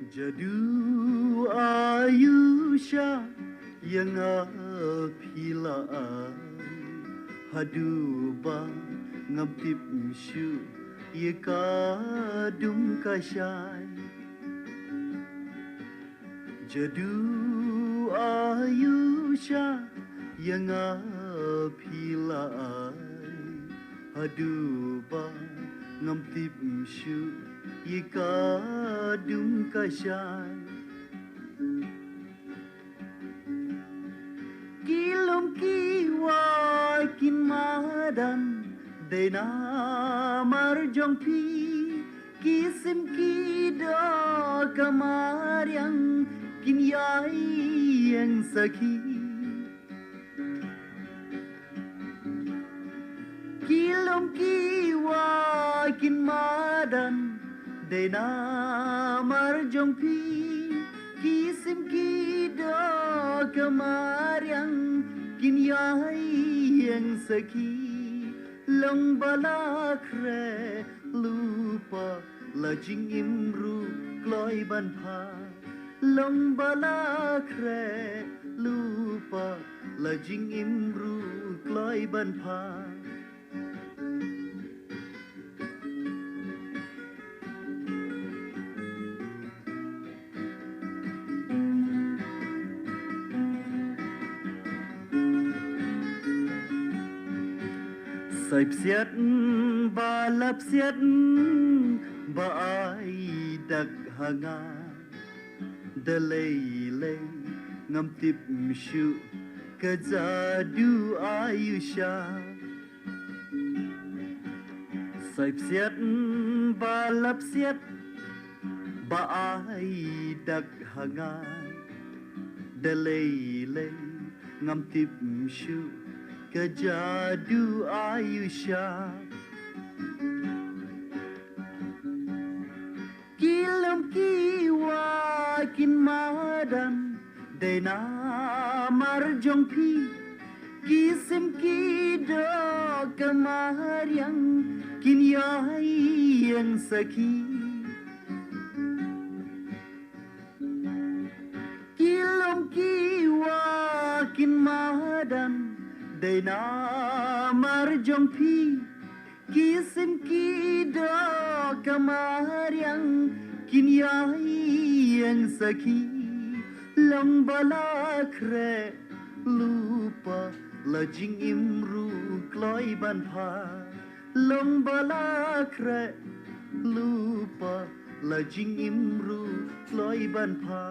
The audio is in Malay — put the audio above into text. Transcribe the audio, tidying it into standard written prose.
Jadu Ayusha yang apilaan haduba ngaptip syu ye kadum kasyai Jadu Ayusha yang apilaan haduba ngaptip syu ye kadum kasyai Kilom kiwa kin madan dena marjong pi kisim kida kamar yang kin yai yang sakhi Kilom kiwa kin madan dena marjong pi kisim kida kamar yang kin yai yang sakhi long balakre lupa lajing imru kloi ban pha long balakre lupa lajing imru kloi ban pha Saip siat balap siat ba ai dak hanga delay lay ngam tip shu kajadu ayusha Saip siat balap siat ba ai dak hanga delay lay ngam tip shu Kajadu Ayusha Kilam kiwa kin madan Dena marjong pi Kisim kido kamar yang kin yai yang sakhi Kilam kiwa kin madan Dena marjong pi kisim kida kamar yang kin yai yang sakhi long balakre lupa lajing imru kloi ban pha long balakre lupa lajing imru kloi ban pha